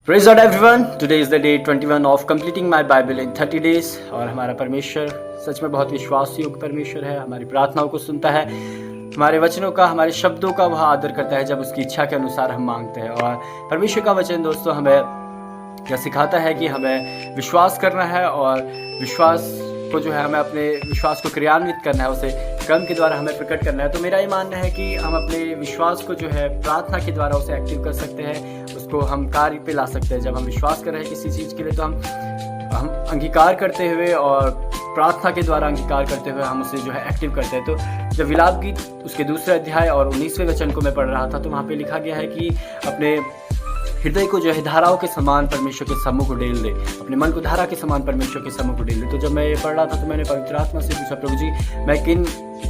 Praise God everyone. Today is the day 21 of completing my Bible in 30 days. और हमारा परमेश्वर सच में बहुत विश्वास योग्य परमेश्वर है. हमारी प्रार्थनाओं को सुनता है, हमारे वचनों का, हमारे शब्दों का वह आदर करता है जब उसकी इच्छा के अनुसार हम मांगते हैं. और परमेश्वर का वचन दोस्तों हमें यह सिखाता है कि हमें विश्वास करना है और विश्वास को जो है हमें अपने विश्वास को क्रियान्वित करना है, उसे कर्म के द्वारा हमें प्रकट करना है. तो मेरा ये मानना है कि हम अपने विश्वास को जो है प्रार्थना के द्वारा उसे एक्टिव कर सकते हैं, उसको हम कार्य पे ला सकते हैं. जब हम विश्वास कर रहे हैं किसी चीज़ के लिए तो हम अंगीकार करते हुए और प्रार्थना के द्वारा अंगीकार करते हुए हम उसे जो है एक्टिव करते हैं. तो जब विलाप गीत उसके दूसरे अध्याय और 19वें वचन को मैं पढ़ रहा था तो वहाँ पे लिखा गया है कि अपने हृदय को जो है धाराओं के समान परमेश्वर के सम्मुख उड़ेल दे, अपने मन को धारा के समान परमेश्वर के सम्मुख उड़ेल दे. तो जब मैं ये पढ़ रहा था तो मैंने पवित्र आत्मा से पूछा, प्रभु जी मैं किन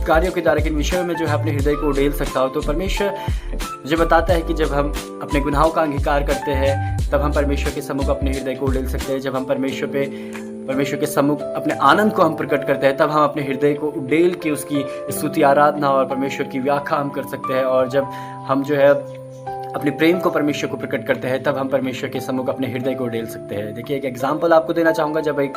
कार्यों के द्वारा किन विषयों में जो है अपने हृदय को उड़ेल सकता हूँ. तो परमेश्वर मुझे बताता है कि जब हम अपने गुनाहों का अंगीकार करते हैं तब हम परमेश्वर के सम्मुख अपने हृदय को उड़ेल सकते हैं. जब हम परमेश्वर के सम्मुख अपने आनंद को हम प्रकट करते हैं तब हम अपने हृदय को उड़ेल के उसकी स्तुति आराधना और परमेश्वर की व्याख्या हम कर सकते हैं. और जब हम जो है अपने प्रेम को परमेश्वर को प्रकट करते हैं तब हम परमेश्वर के सम्मुख अपने हृदय को उड़ेल सकते हैं. देखिए एक एग्जाम्पल आपको देना चाहूँगा. जब एक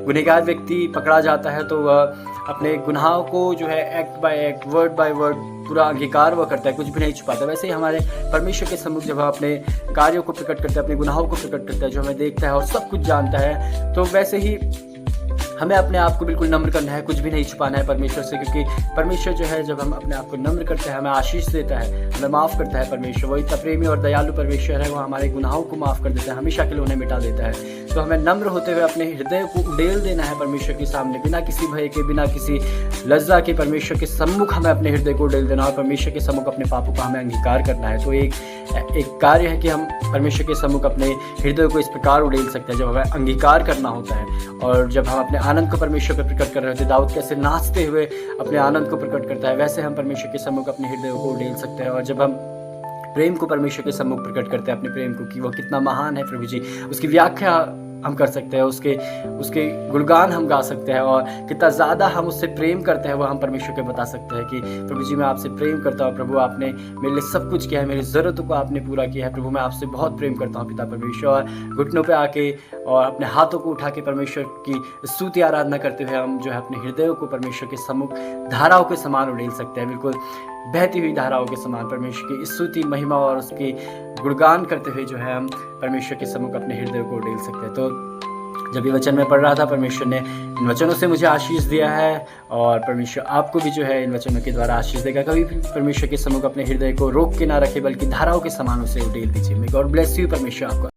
गुनहगार व्यक्ति पकड़ा जाता है तो वह अपने गुनाहों को जो है act by act, word by word पूरा अंगीकार वह करता है, कुछ भी नहीं छुपाता. वैसे ही हमारे परमेश्वर के सम्मुख जब हम अपने कार्यों को प्रकट करते हैं, अपने गुनाहों को प्रकट करते हैं, जो हमें देखता है और सब कुछ जानता है, तो वैसे ही हमें अपने आप को बिल्कुल नम्र करना है, कुछ भी नहीं छुपाना है परमेश्वर से. क्योंकि परमेश्वर जो है जब हम अपने आप को नम्र करते हैं हमें आशीष देता है, हमें माफ़ करता है. परमेश्वर वो इतना प्रेमी और दयालु परमेश्वर है, वो हमारे गुनाहों को माफ़ कर देता है, हमेशा के लिए उन्हें मिटा देता है. तो हमें नम्र होते हुए अपने हृदय को उड़ेल देना है परमेश्वर के सामने, बिना किसी भय के, बिना किसी लज्जा के परमेश्वर के सम्मुख हमें अपने हृदय को उड़ेल देना और परमेश्वर के सम्मुख अपने पापों का हमें अंगीकार करना है. तो एक कार्य है कि हम परमेश्वर के सम्मुख अपने हृदय को इस प्रकार उड़ेल सकते हैं जब हमें अंगीकार करना होता है. और जब हम अपने आनंद को परमेश्वर पर प्रकट कर रहे होते, दाऊद कैसे नाचते हुए अपने आनंद को प्रकट करता है, वैसे हम परमेश्वर के सम्मुख अपने हृदय को उड़ेल सकते हैं. और जब हम प्रेम को परमेश्वर के सम्मुख प्रकट करते हैं, अपने प्रेम को कि वह कितना महान है प्रभु जी, उसकी व्याख्या हम कर सकते हैं, उसके गुणगान हम गा सकते हैं और कितना ज़्यादा हम उससे प्रेम करते हैं वह हम परमेश्वर को बता सकते हैं कि प्रभु जी मैं आपसे प्रेम करता हूँ, प्रभु आपने मेरे लिए सब कुछ किया है, मेरी ज़रूरतों को आपने पूरा किया है, प्रभु मैं आपसे बहुत प्रेम करता हूँ पिता परमेश्वर. और घुटनों पे आके और अपने हाथों को उठा के परमेश्वर की स्तुति आराधना करते हुए हम जो है अपने हृदयों को परमेश्वर के सम्मुख धाराओं के समान उड़ेल सकते हैं, बिल्कुल बहती हुई धाराओं के समान परमेश्वर की स्तुति महिमा और उसकी गुणगान करते हुए जो है हम परमेश्वर के सम्मुख अपने हृदय को उड़ेल सकते हैं. तो जब ये वचन मैं पढ़ रहा था परमेश्वर ने इन वचनों से मुझे आशीष दिया है और परमेश्वर आपको भी जो है इन वचनों के द्वारा आशीष देगा. कभी भी परमेश्वर के सम्मुख अपने हृदय को रोक के ना रखे बल्कि धाराओं के समान उसे उड़ेल दीजिए. May God bless you. परमेश्वर आपको